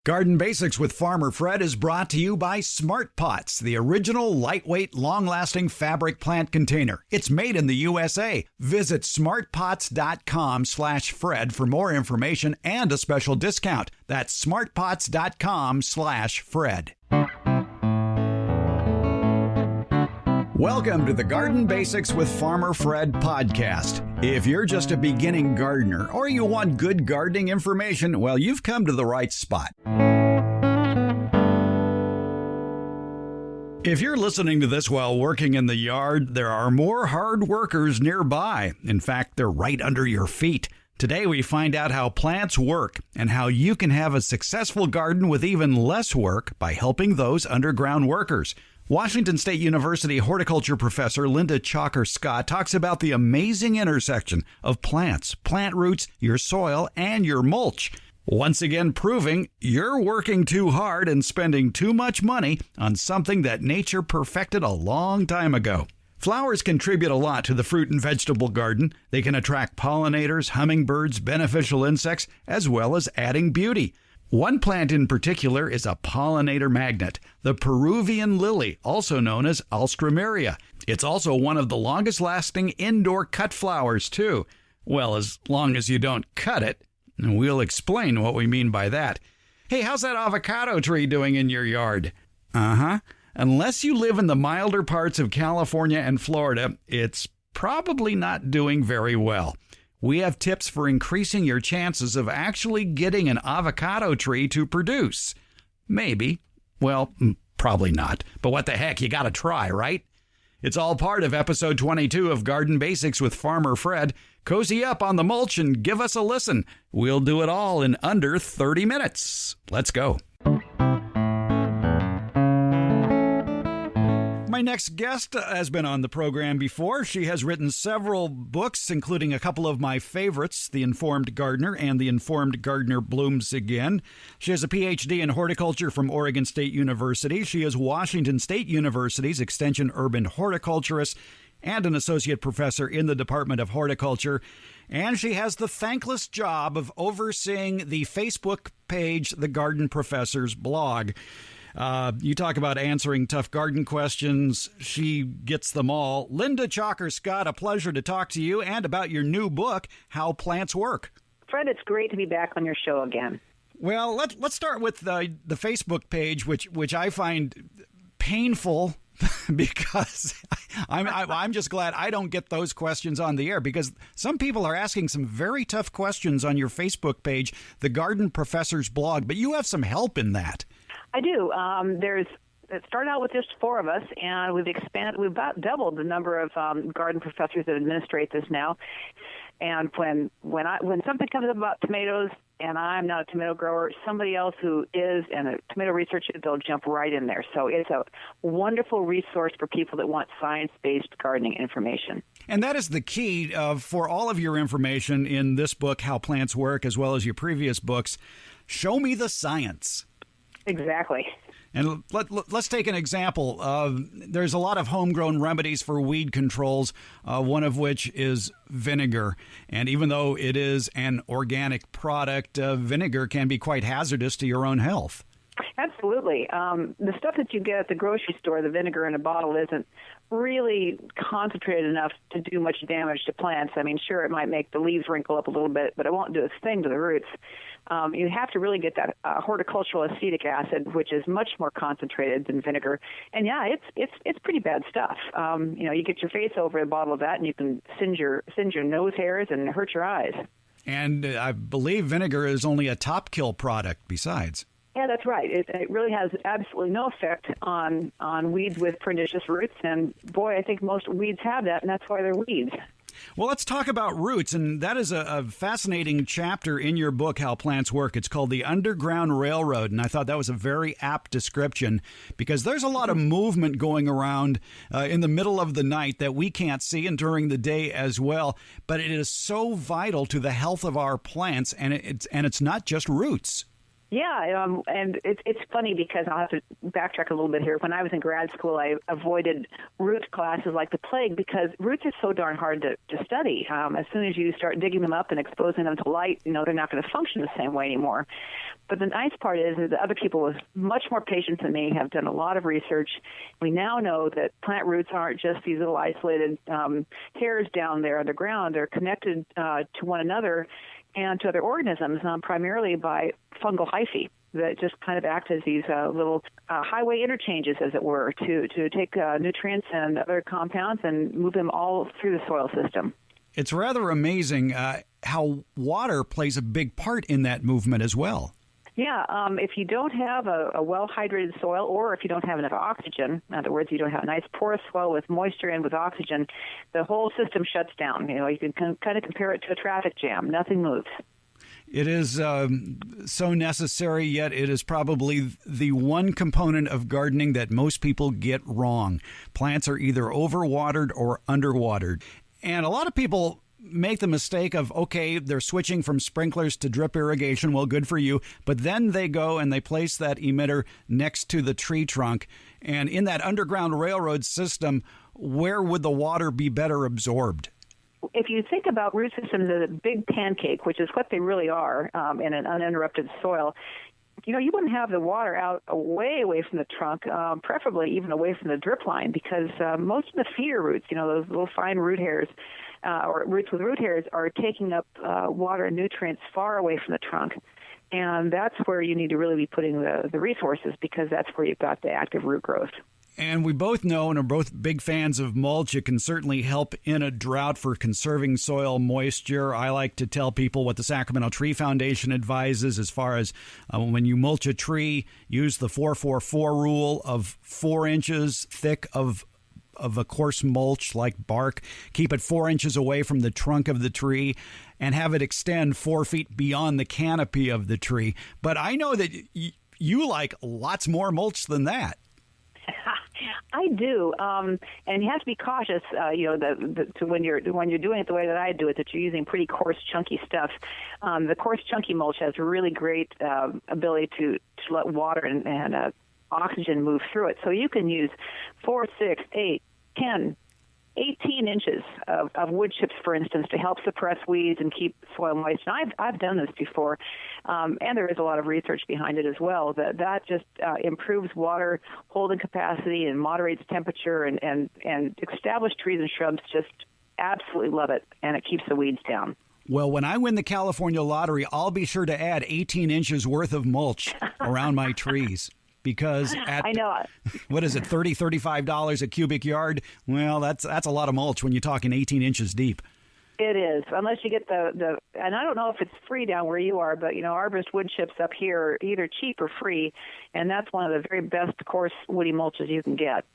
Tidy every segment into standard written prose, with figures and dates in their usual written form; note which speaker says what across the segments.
Speaker 1: Garden Basics with Farmer Fred is brought to you by Smart Pots, the original lightweight, long-lasting fabric plant container. It's made in the USA. Visit smartpots.com/Fred for more information and a special discount. That's smartpots.com/Fred. Welcome to the Garden Basics with Farmer Fred podcast. If you're just a beginning gardener or you want good gardening information, well, you've come to the right spot. If you're listening to this while working in the yard, there are more hard workers nearby. In fact, they're right under your feet. Today, we find out how plants work and how you can have a successful garden with even less work by helping those underground workers. Washington State University horticulture professor Linda Chalker-Scott talks about the amazing intersection of plants, plant roots, your soil, and your mulch. Once again proving you're working too hard and spending too much money on something that nature perfected a long time ago. Flowers contribute a lot to the fruit and vegetable garden. They can attract pollinators, hummingbirds, beneficial insects, as well as adding beauty. One plant in particular is a pollinator magnet, the Peruvian lily, also known as Alstroemeria. It's also one of the longest-lasting indoor cut flowers, too. Well, as long as you don't cut it. And we'll explain what we mean by that. Hey, how's that avocado tree doing in your yard? Unless you live in the milder parts of California and Florida, it's probably not doing very well. We have tips for increasing your chances of actually getting an avocado tree to produce. Maybe. Well, probably not. But what the heck, you gotta try, right? It's all part of episode 22 of Garden Basics with Farmer Fred. Cozy up on the mulch and give us a listen. We'll do it all in under 30 minutes. Let's go. My next guest has been on the program before. She has written several books, including a couple of my favorites, The Informed Gardener and The Informed Gardener Blooms Again. She has a PhD in horticulture from Oregon State University. She is Washington State University's Extension Urban Horticulturist and an associate professor in the Department of Horticulture. And she has the thankless job of overseeing the Facebook page, The Garden Professor's blog. You talk about answering tough garden questions. She gets them all. Linda Chalker-Scott, a pleasure to talk to you and about your new book, How Plants Work.
Speaker 2: Fred, it's great to be back on your show again.
Speaker 1: Well, let's start with the Facebook page, which I find painful because I'm just glad I don't get those questions on the air, because some people are asking some very tough questions on your Facebook page, The Garden Professor's blog, but you have some help in that.
Speaker 2: I do. It started out with just 4 of us, and we've expanded. We've about doubled the number of garden professors that administrate this now. And when something comes up about tomatoes, and I'm not a tomato grower, somebody else who is, and a tomato researcher, they'll jump right in there. So it's a wonderful resource for people that want science-based gardening information.
Speaker 1: And that is the key for all of your information in this book, How Plants Work, as well as your previous books. Show me the science.
Speaker 2: Exactly.
Speaker 1: And let's take an example. There's a lot of homegrown remedies for weed controls, one of which is vinegar. And even though it is an organic product, vinegar can be quite hazardous to your own health.
Speaker 2: Absolutely. The stuff that you get at the grocery store, the vinegar in a bottle, isn't really concentrated enough to do much damage to plants. I mean, sure, it might make the leaves wrinkle up a little bit, but it won't do a thing to the roots. You have to really get that horticultural acetic acid, which is much more concentrated than vinegar. And yeah, it's pretty bad stuff. You get your face over a bottle of that, and you can singe your nose hairs and hurt your eyes.
Speaker 1: And I believe vinegar is only a top kill product besides.
Speaker 2: Yeah, that's right. It really has absolutely no effect on weeds with pernicious roots. And boy, I think most weeds have that, and that's why they're weeds.
Speaker 1: Well, let's talk about roots, and that is a fascinating chapter in your book, How Plants Work. It's called The Underground Railroad, and I thought that was a very apt description because there's a lot of movement going around in the middle of the night that we can't see, and during the day as well, but it is so vital to the health of our plants, and it's not just roots.
Speaker 2: And it's funny because I'll have to backtrack a little bit here. When I was in grad school, I avoided root classes like the plague because roots are so darn hard to study. As soon as you start digging them up and exposing them to light, they're not going to function the same way anymore. But the nice part is that other people with much more patience than me have done a lot of research. We now know that plant roots aren't just these little isolated hairs down there underground. They're connected to one another and to other organisms, primarily by fungal hyphae that just kind of act as these little highway interchanges, as it were, to take nutrients and other compounds and move them all through the soil system.
Speaker 1: It's rather amazing how water plays a big part in that movement as well.
Speaker 2: Yeah, if you don't have a well-hydrated soil, or if you don't have enough oxygen, in other words, you don't have a nice porous soil with moisture and with oxygen, the whole system shuts down. You can kind of compare it to a traffic jam. Nothing moves.
Speaker 1: It is so necessary, yet it is probably the one component of gardening that most people get wrong. Plants are either overwatered or underwatered. And a lot of people make the mistake of, okay, they're switching from sprinklers to drip irrigation. Well, good for you. But then they go and they place that emitter next to the tree trunk. And in that underground railroad system, where would the water be better absorbed?
Speaker 2: If you think about root systems as a big pancake, which is what they really are in an uninterrupted soil, you wouldn't have the water out way away from the trunk, preferably even away from the drip line, because most of the feeder roots, those little fine root hairs, or roots with root hairs, are taking up water and nutrients far away from the trunk. And that's where you need to really be putting the resources, because that's where you've got the active root growth.
Speaker 1: And we both know and are both big fans of mulch. It can certainly help in a drought for conserving soil moisture. I like to tell people what the Sacramento Tree Foundation advises as far as when you mulch a tree, use the 4-4-4 rule of 4 inches thick of a coarse mulch like bark. Keep it 4 inches away from the trunk of the tree and have it extend 4 feet beyond the canopy of the tree. But I know that you like lots more mulch than that.
Speaker 2: I do, and you have to be cautious. When you're doing it the way that I do it, that you're using pretty coarse, chunky stuff. The coarse, chunky mulch has really great ability to let water and oxygen move through it. So you can use 4, 6, 8, 10, 18 inches of wood chips, for instance, to help suppress weeds and keep soil moist. And I've done this before, and there is a lot of research behind it as well. That just improves water holding capacity and moderates temperature, and established trees and shrubs just absolutely love it, and it keeps the weeds down.
Speaker 1: Well, when I win the California lottery, I'll be sure to add 18 inches worth of mulch around my trees. Because at,
Speaker 2: I know.
Speaker 1: What is it, $30, $35 a cubic yard? Well, that's a lot of mulch when you're talking 18 inches deep.
Speaker 2: It is, unless you get the and I don't know if it's free down where you are, but arborist wood chips up here are either cheap or free, and that's one of the very best coarse woody mulches you can get.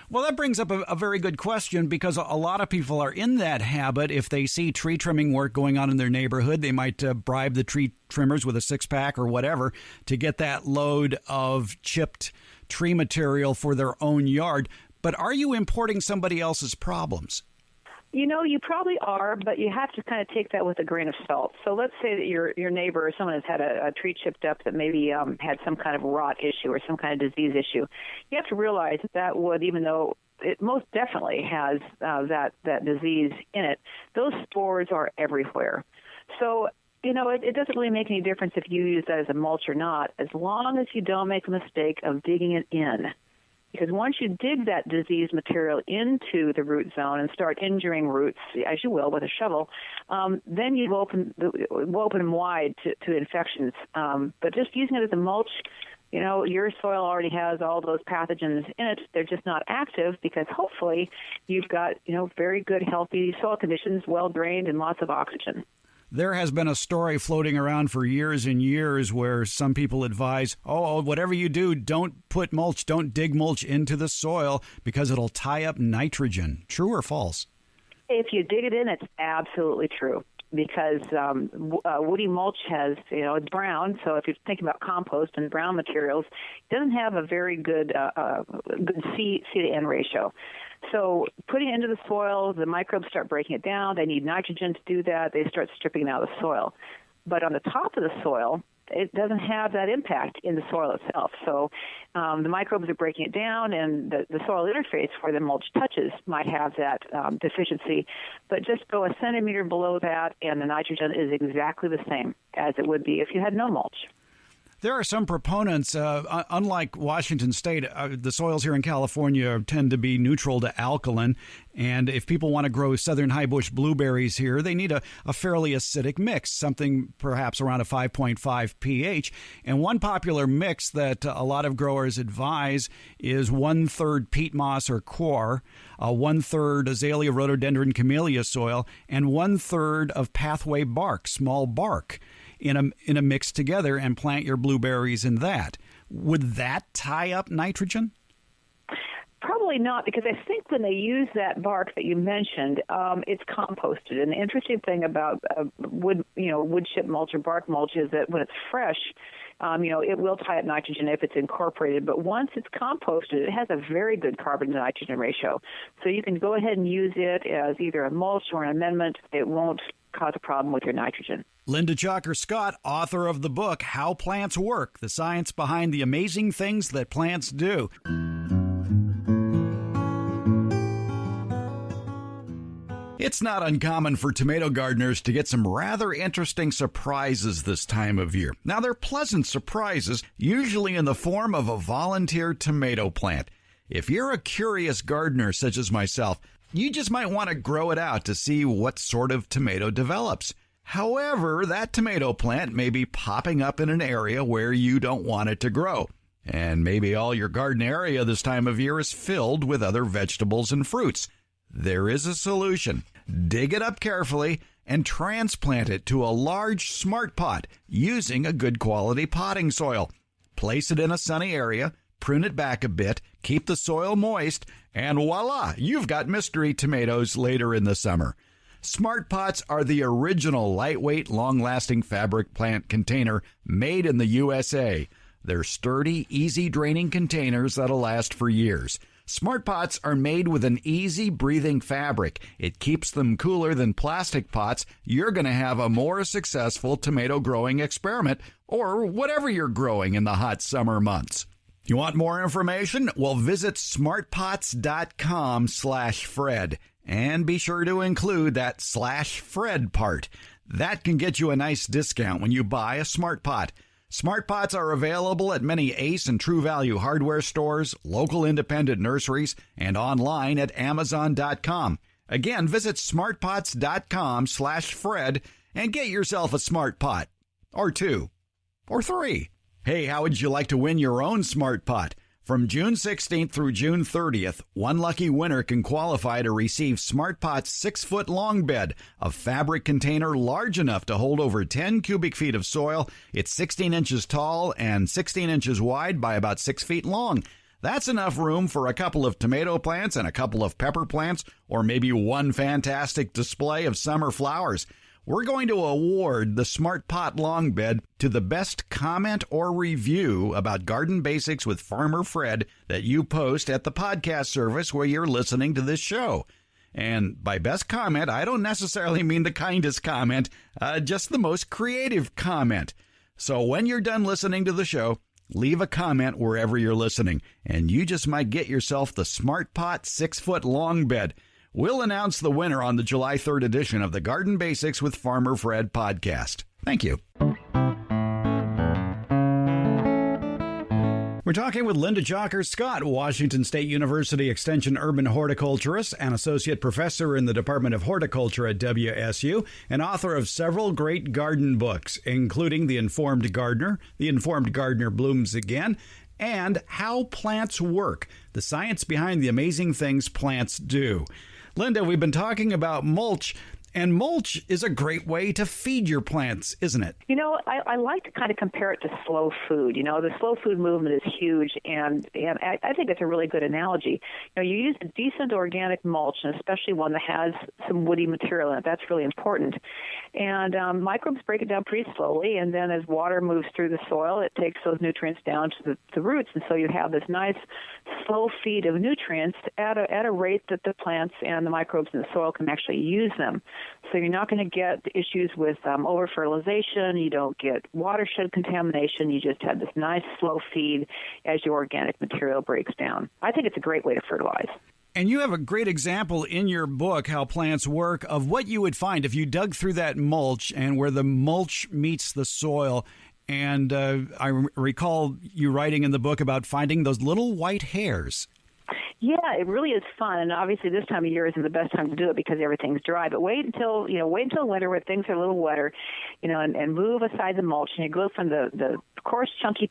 Speaker 1: Well, that brings up a very good question, because a lot of people are in that habit. If they see tree trimming work going on in their neighborhood, they might bribe the tree trimmers with a 6-pack or whatever to get that load of chipped tree material for their own yard. But are you importing somebody else's problems?
Speaker 2: You probably are, but you have to kind of take that with a grain of salt. So let's say that your neighbor or someone has had a tree chipped up that maybe had some kind of rot issue or some kind of disease issue. You have to realize that wood, even though it most definitely has that disease in it, those spores are everywhere. So, it doesn't really make any difference if you use that as a mulch or not, as long as you don't make a mistake of digging it in. Because once you dig that diseased material into the root zone and start injuring roots, as you will with a shovel, then you open them wide to infections. But just using it as a mulch, your soil already has all those pathogens in it. They're just not active because hopefully you've got, very good, healthy soil conditions, well drained, and lots of oxygen.
Speaker 1: There has been a story floating around for years and years where some people advise, whatever you do, don't put mulch, don't dig mulch into the soil because it'll tie up nitrogen. True or false? If
Speaker 2: you dig it in, it's absolutely true. Because woody mulch has, it's brown. So if you're thinking about compost and brown materials, it doesn't have a very good C to N ratio. So putting it into the soil, the microbes start breaking it down. They need nitrogen to do that. They start stripping it out of the soil. But on the top of the soil, it doesn't have that impact in the soil itself. So the microbes are breaking it down, and the soil interface where the mulch touches might have that deficiency. But just go a centimeter below that, and the nitrogen is exactly the same as it would be if you had no mulch.
Speaker 1: There are some proponents, unlike Washington State, the soils here in California tend to be neutral to alkaline. And if people want to grow southern highbush blueberries here, they need a fairly acidic mix, something perhaps around a 5.5 pH. And one popular mix that a lot of growers advise is 1/3 peat moss or coir, 1/3 azalea rhododendron camellia soil, and 1/3 of pathway bark, small bark, in a mix together, and plant your blueberries in that. Would that tie up nitrogen?
Speaker 2: Probably not, because I think when they use that bark that you mentioned, it's composted. And the interesting thing about wood chip mulch or bark mulch is that when it's fresh, it will tie up nitrogen if it's incorporated. But once it's composted, it has a very good carbon to nitrogen ratio. So you can go ahead and use it as either a mulch or an amendment. It won't cause a problem with your nitrogen.
Speaker 1: Linda Chalker-Scott, author of the book How Plants Work, the science behind the amazing things that plants do. It's not uncommon for tomato gardeners to get some rather interesting surprises this time of year. Now, they're pleasant surprises, usually in the form of a volunteer tomato plant. If you're a curious gardener such as myself, you just might want to grow it out to see what sort of tomato develops. However, that tomato plant may be popping up in an area where you don't want it to grow. And maybe all your garden area this time of year is filled with other vegetables and fruits. There is a solution. Dig it up carefully and transplant it to a large smart pot using a good quality potting soil. Place it in a sunny area, prune it back a bit, keep the soil moist, and voila, you've got mystery tomatoes later in the summer. Smart pots are the original lightweight, long-lasting fabric plant container made in the USA. They're sturdy, easy-draining containers that'll last for years. Smart pots are made with an easy-breathing fabric. It keeps them cooler than plastic pots. You're going to have a more successful tomato growing experiment, or whatever you're growing in the hot summer months. You want more information? Well, visit smartpots.com/Fred. And be sure to include that /Fred part. That can get you a nice discount when you buy a Smart Pot. Smart Pots are available at many Ace and True Value hardware stores, local independent nurseries, and online at Amazon.com. Again, visit smartpots.com/Fred and get yourself a Smart Pot. Or 2. Or 3. Hey, how would you like to win your own Smart Pot? From June 16th through June 30th, one lucky winner can qualify to receive Smart Pot's 6-foot long bed, a fabric container large enough to hold over 10 cubic feet of soil. It's 16 inches tall and 16 inches wide by about 6 feet long. That's enough room for a couple of tomato plants and a couple of pepper plants, or maybe one fantastic display of summer flowers. We're going to award the Smart Pot Long Bed to the best comment or review about garden basics with Farmer Fred that you post at the podcast service where you're listening to this show. And by best comment, I don't necessarily mean the kindest comment, just the most creative comment. So when you're done listening to the show, leave a comment wherever you're listening, and you just might get yourself the Smart Pot 6-foot long bed. We'll announce the winner on the July 3rd edition of the Garden Basics with Farmer Fred podcast. Thank you. We're talking with Linda Chalker-Scott, Washington State University Extension urban horticulturist and associate professor in the Department of Horticulture at WSU, and author of several great garden books, including The Informed Gardener, The Informed Gardener Blooms Again, and How Plants Work, the science behind the amazing things plants do. Linda, we've been talking about mulch, and mulch is a great way to feed your plants, isn't it?
Speaker 2: You know, I like to kind of compare it to slow food. You know, the slow food movement is huge, and I think it's a really good analogy. You know, you use a decent organic mulch, and especially one that has some woody material in it. That's really important. And microbes break it down pretty slowly, and then as water moves through the soil, it takes those nutrients down to the roots, and so you have this nice slow feed of nutrients at a rate that the plants and the microbes in the soil can actually use them. So you're not going to get issues with over-fertilization. You don't get watershed contamination. You just have this nice slow feed as your organic material breaks down. I think it's a great way to fertilize.
Speaker 1: And you have a great example in your book, How Plants Work, of what you would find if you dug through that mulch and where the mulch meets the soil. And I recall you writing in the book about finding those little white hairs.
Speaker 2: Yeah, it really is fun, and obviously this time of year isn't the best time to do it because everything's dry. But wait until winter where things are a little wetter, and move aside the mulch, and you go from the coarse, chunky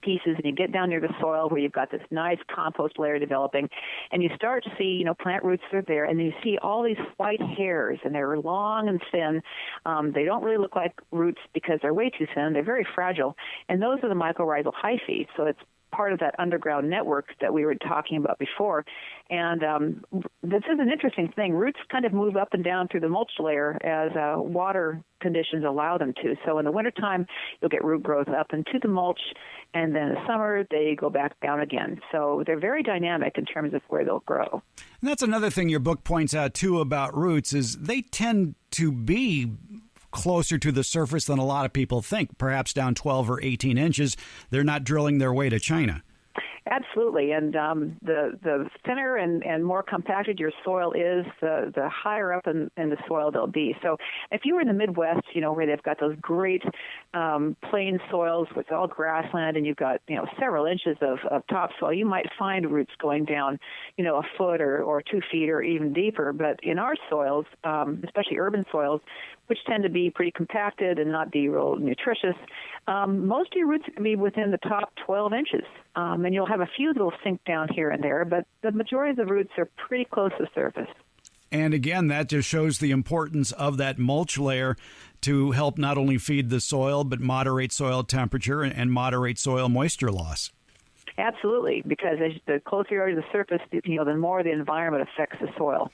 Speaker 2: pieces, and you get down near the soil where you've got this nice compost layer developing, and you start to see, plant roots are there, and you see all these white hairs, and they're long and thin. They don't really look like roots because they're way too thin. They're very fragile, and those are the mycorrhizal hyphae. So it's part of that underground network that we were talking about before. And this is an interesting thing. Roots kind of move up and down through the mulch layer as water conditions allow them to. So in the wintertime, you'll get root growth up into the mulch, and then in the summer, they go back down again. So they're very dynamic in terms of where they'll grow.
Speaker 1: And that's another thing your book points out, too, about roots, is they tend to be closer to the surface than a lot of people think, perhaps down 12 or 18 inches. They're not drilling their way to China.
Speaker 2: Absolutely, and the thinner and more compacted your soil is, the higher up in the soil they'll be. So if you were in the Midwest, where they've got those great plain soils with all grassland, and you've got several inches of topsoil, you might find roots going down, a foot or 2 feet or even deeper. But in our soils, especially urban soils, which tend to be pretty compacted and not be real nutritious, most of your roots can be within the top 12 inches. And you'll have a few that'll sink down here and there, but the majority of the roots are pretty close to the surface.
Speaker 1: And again, that just shows the importance of that mulch layer to help not only feed the soil, but moderate soil temperature and moderate soil moisture loss.
Speaker 2: Absolutely, because as the closer you are to the surface, the more the environment affects the soil.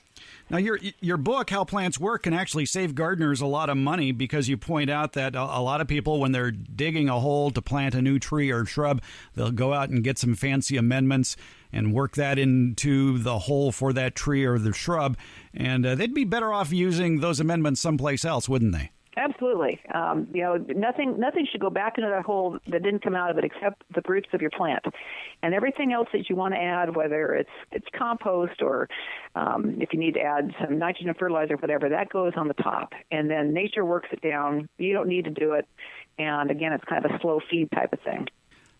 Speaker 1: Now, your book, How Plants Work, can actually save gardeners a lot of money because you point out that a lot of people, when they're digging a hole to plant a new tree or shrub, they'll go out and get some fancy amendments and work that into the hole for that tree or the shrub. And they'd be better off using those amendments someplace else, wouldn't they?
Speaker 2: Absolutely. Nothing should go back into that hole that didn't come out of it except the roots of your plant. And everything else that you want to add, whether it's compost or if you need to add some nitrogen fertilizer, whatever, that goes on the top. And then nature works it down. You don't need to do it. And again, it's kind of a slow feed type of thing.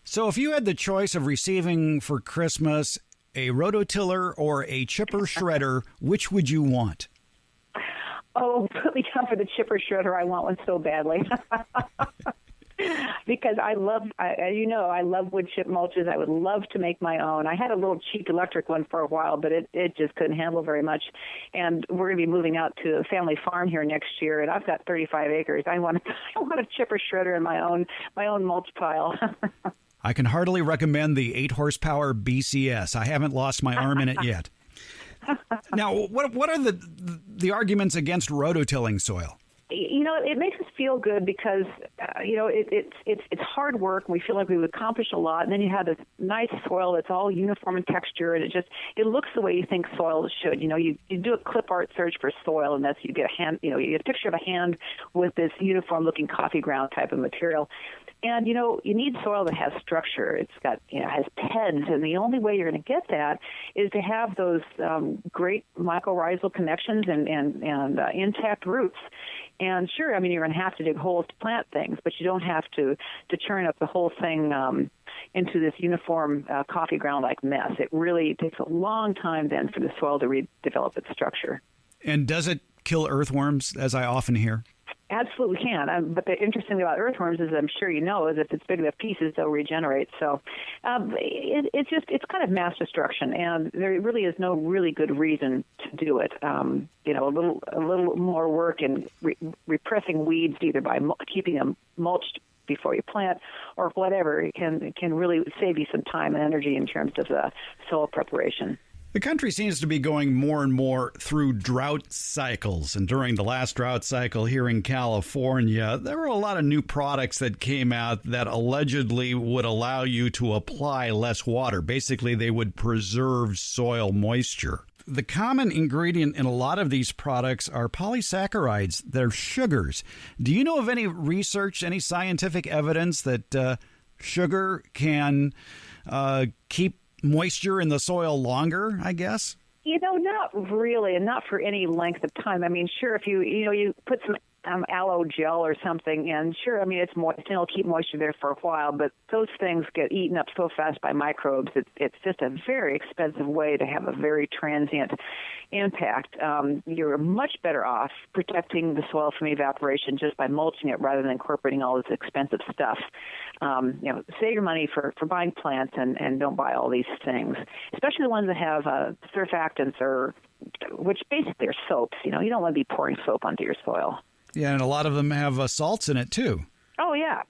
Speaker 2: So
Speaker 1: if you had the choice of receiving for Christmas a rototiller or a chipper shredder, which would you want?
Speaker 2: Oh, put me down for the chipper shredder. I want one so badly. Because I love wood chip mulches. I would love to make my own. I had a little cheap electric one for a while, but it just couldn't handle very much. And we're going to be moving out to a family farm here next year, and I've got 35 acres. I want a chipper shredder in my own mulch pile.
Speaker 1: I can heartily recommend the 8-horsepower BCS. I haven't lost my arm in it yet. Now, what are the arguments against rototilling soil?
Speaker 2: It makes us feel good because, it's hard work. And we feel like we would accomplish a lot. And then you have this nice soil that's all uniform in texture, and it looks the way you think soil should. You do a clip art search for soil, and you get you get a picture of a hand with this uniform looking coffee ground type of material. And, you need soil that has structure. It's got, has PEDs, and the only way you're going to get that is to have those great mycorrhizal connections and intact roots. And sure, you're going to have to dig holes to plant things, but you don't have to churn up the whole thing into this uniform coffee ground-like mess. It really takes a long time then for the soil to redevelop its structure.
Speaker 1: And does it kill earthworms, as I often hear?
Speaker 2: Absolutely can. But the interesting thing about earthworms is, I'm sure you know, is if it's big enough pieces, they'll regenerate. So it's kind of mass destruction, and there really is no really good reason to do it. A little more work in repressing weeds, either by keeping them mulched before you plant or whatever, it can really save you some time and energy in terms of the soil preparation.
Speaker 1: The country seems to be going more and more through drought cycles. And during the last drought cycle here in California, there were a lot of new products that came out that allegedly would allow you to apply less water. Basically, they would preserve soil moisture. the common ingredient in a lot of these products are polysaccharides. They're sugars. Do you know of any research, any scientific evidence that sugar can keep moisture in the soil longer, I guess?
Speaker 2: Not really, and not for any length of time. I mean, sure, if you put some aloe gel or something in, sure, I mean, it's moist, and it'll keep moisture there for a while, but those things get eaten up so fast by microbes. It's just a very expensive way to have a very transient impact. You're much better off protecting the soil from evaporation just by mulching it rather than incorporating all this expensive stuff. Save your money for buying plants and don't buy all these things, especially the ones that have surfactants which basically are soaps. You don't want to be pouring soap onto your soil.
Speaker 1: Yeah, and a lot of them have salts in it, too.
Speaker 2: Oh, yeah.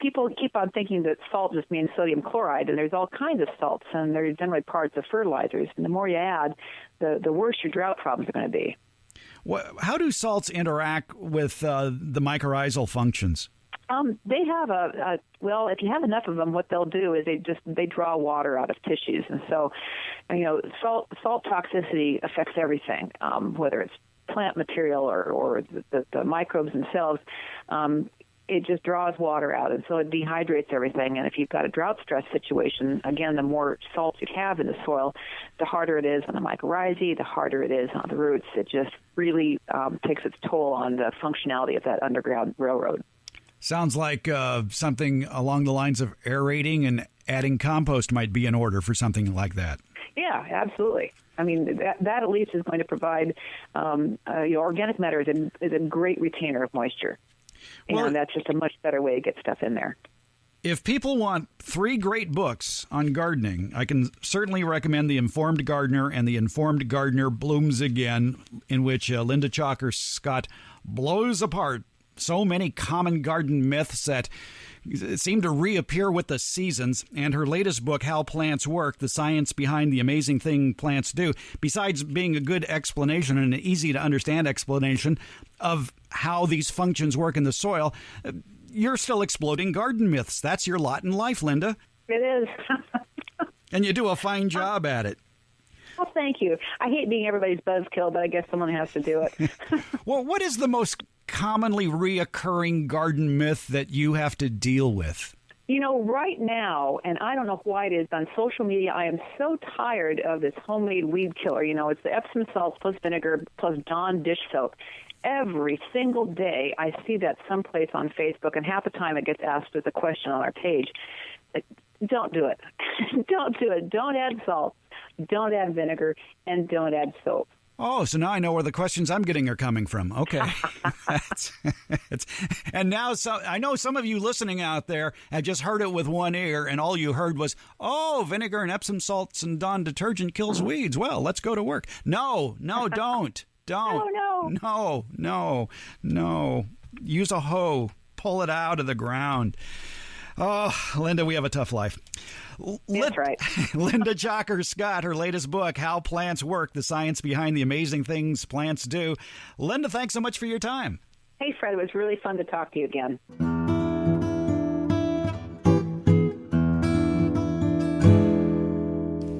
Speaker 2: People keep on thinking that salt just means sodium chloride, and there's all kinds of salts, and they're generally parts of fertilizers. And the more you add, the worse your drought problems are going to be.
Speaker 1: How do salts interact with the mycorrhizal functions?
Speaker 2: They have if you have enough of them, what they'll do is they draw water out of tissues. And so, salt toxicity affects everything, whether it's plant material or the microbes themselves. It just draws water out, and so it dehydrates everything. And if you've got a drought stress situation, again, the more salt you have in the soil, the harder it is on the mycorrhizae, the harder it is on the roots. It just really takes its toll on the functionality of that underground railroad.
Speaker 1: Sounds like something along the lines of aerating and adding compost might be in order for something like that.
Speaker 2: Yeah, absolutely. I mean, that at least is going to provide organic matter is a great retainer of moisture. And that's just a much better way to get stuff in there.
Speaker 1: If people want 3 great books on gardening, I can certainly recommend The Informed Gardener and The Informed Gardener Blooms Again, in which Linda Chalker-Scott blows apart so many common garden myths that seem to reappear with the seasons. And her latest book, How Plants Work, The Science Behind the Amazing Thing Plants Do, besides being a good explanation and an easy to understand explanation of how these functions work in the soil, you're still exploding garden myths. That's your lot in life, Linda.
Speaker 2: It is.
Speaker 1: And you do a fine job at it.
Speaker 2: Well, thank you. I hate being everybody's buzzkill, but I guess someone has to do it.
Speaker 1: Well, what is the most commonly reoccurring garden myth that you have to deal with?
Speaker 2: Right now, and I don't know why it is, on social media, I am so tired of this homemade weed killer. It's the Epsom salts plus vinegar plus Dawn dish soap. Every single day I see that someplace on Facebook, and half the time it gets asked as a question on our page. Don't do it. Don't do it. Don't add salt. Don't add vinegar, and don't add soap.
Speaker 1: Oh, so now I know where the questions I'm getting are coming from. Okay. And now I know some of you listening out there have just heard it with one ear, and all you heard was, vinegar and Epsom salts and Dawn detergent kills weeds. Well, let's go to work. No, don't. No. Use a hoe. Pull it out of the ground. Oh, Linda, we have a tough life.
Speaker 2: That's right.
Speaker 1: Linda Chalker-Scott, her latest book, How Plants Work, The Science Behind the Amazing Things Plants Do. Linda, thanks so much for your time.
Speaker 2: Hey, Fred, it was really fun to talk to you again.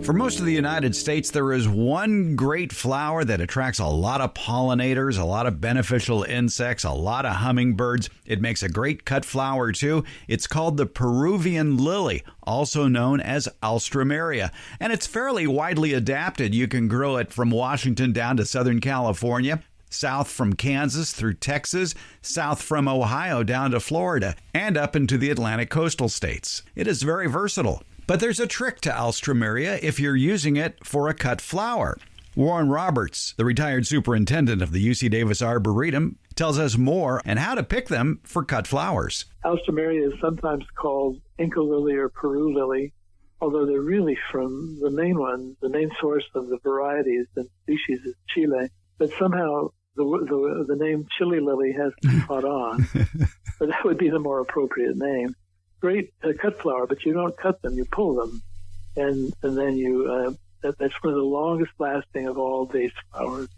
Speaker 1: For most of the United States, there is one great flower that attracts a lot of pollinators, a lot of beneficial insects, a lot of hummingbirds. It makes a great cut flower, too. It's called the Peruvian lily, also known as Alstroemeria. And it's fairly widely adapted. You can grow it from Washington down to Southern California, south from Kansas through Texas, south from Ohio down to Florida, and up into the Atlantic coastal states. It is very versatile. But there's a trick to Alstroemeria if you're using it for a cut flower. Warren Roberts, the retired superintendent of the UC Davis Arboretum, tells us more and how to pick them for cut flowers.
Speaker 3: Alstroemeria is sometimes called Inca lily or Peru lily, although they're really from the main source of the varieties and species is Chile. But somehow the name Chili lily has caught on. But that would be the more appropriate name. Great cut flower, but you don't cut them, you pull them. And then you, that's one of the longest lasting of all vase flowers.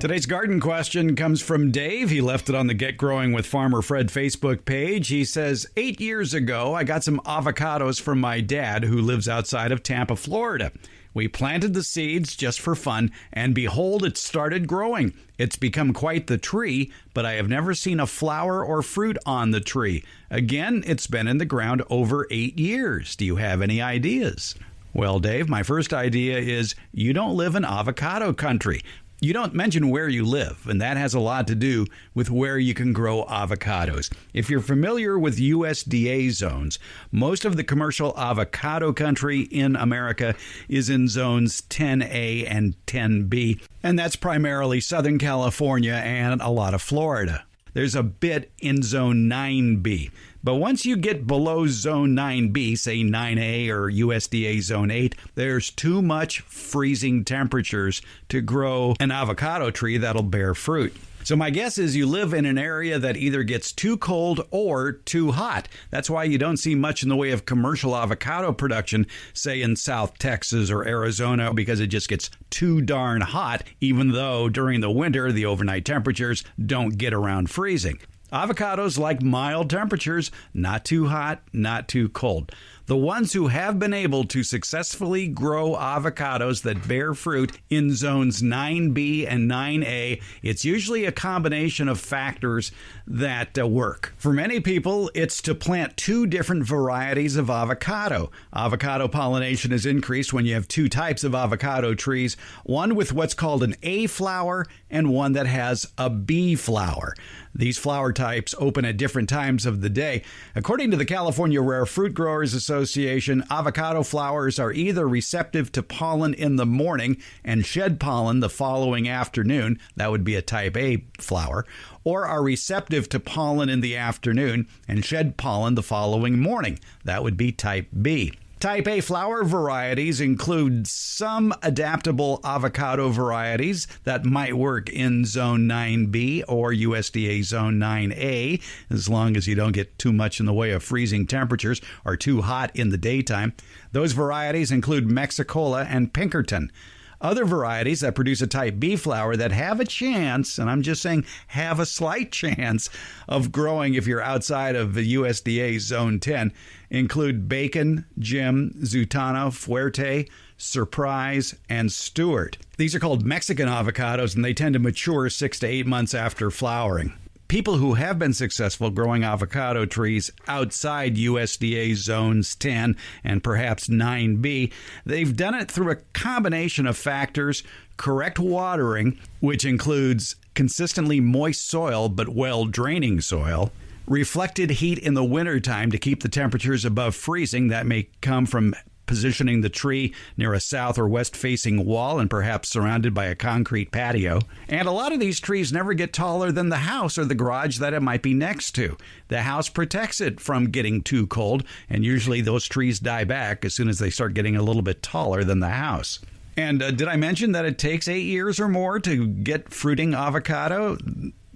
Speaker 1: Today's garden question comes from Dave. He left it on the Get Growing with Farmer Fred Facebook page. He says, 8 years ago, I got some avocados from my dad who lives outside of Tampa, Florida. We planted the seeds just for fun, and behold, it started growing. It's become quite the tree, but I have never seen a flower or fruit on the tree. Again, it's been in the ground over 8 years. Do you have any ideas? Well, Dave, my first idea is you don't live in avocado country. You don't mention where you live, and that has a lot to do with where you can grow avocados. If you're familiar with USDA zones, most of the commercial avocado country in America is in zones 10A and 10B, and that's primarily Southern California and a lot of Florida. There's a bit in zone 9B. But once you get below zone 9B, say 9A or USDA zone 8, there's too much freezing temperatures to grow an avocado tree that'll bear fruit. So my guess is you live in an area that either gets too cold or too hot. That's why you don't see much in the way of commercial avocado production, say in South Texas or Arizona, because it just gets too darn hot, even though during the winter the overnight temperatures don't get around freezing. Avocados like mild temperatures, not too hot, not too cold. The ones who have been able to successfully grow avocados that bear fruit in zones 9B and 9A, it's usually a combination of factors that work. For many people, it's to plant two different varieties of avocado. Avocado pollination is increased when you have two types of avocado trees, one with what's called an A flower and one that has a B flower. These flower types open at different times of the day. According to the California Rare Fruit Growers Association, avocado flowers are either receptive to pollen in the morning and shed pollen the following afternoon, that would be a type A flower, or are receptive to pollen in the afternoon and shed pollen the following morning, that would be type B. Type A flower varieties include some adaptable avocado varieties that might work in Zone 9B or USDA Zone 9A, as long as you don't get too much in the way of freezing temperatures or too hot in the daytime. Those varieties include Mexicola and Pinkerton. Other varieties that produce a type B flower that have a chance, and I'm just saying have a slight chance, of growing if you're outside of the USDA Zone 10 include Bacon, Jim, Zutano, Fuerte, Surprise, and Stewart. These are called Mexican avocados, and they tend to mature 6 to 8 months after flowering. People who have been successful growing avocado trees outside USDA zones 10 and perhaps 9B, they've done it through a combination of factors: correct watering, which includes consistently moist soil but well-draining soil, reflected heat in the wintertime to keep the temperatures above freezing. That may come from positioning the tree near a south or west facing wall and perhaps surrounded by a concrete patio. And a lot of these trees never get taller than the house or the garage that it might be next to. The house protects it from getting too cold, and usually those trees die back as soon as they start getting a little bit taller than the house. And did I mention that it takes 8 years or more to get fruiting avocado?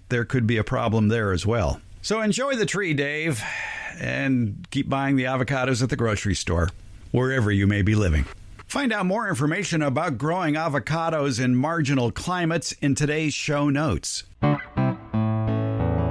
Speaker 1: There could be a problem there as well. So enjoy the tree, Dave, and keep buying the avocados at the grocery store, wherever you may be living. Find out more information about growing avocados in marginal climates in today's show notes.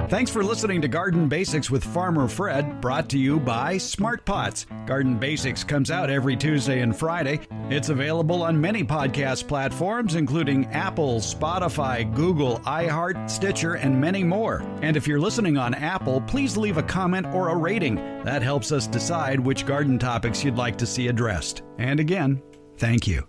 Speaker 1: Thanks for listening to Garden Basics with Farmer Fred, brought to you by Smart Pots. Garden Basics comes out every Tuesday and Friday. It's available on many podcast platforms, including Apple, Spotify, Google, iHeart, Stitcher, and many more. And if you're listening on Apple, please leave a comment or a rating. That helps us decide which garden topics you'd like to see addressed. And again, thank you.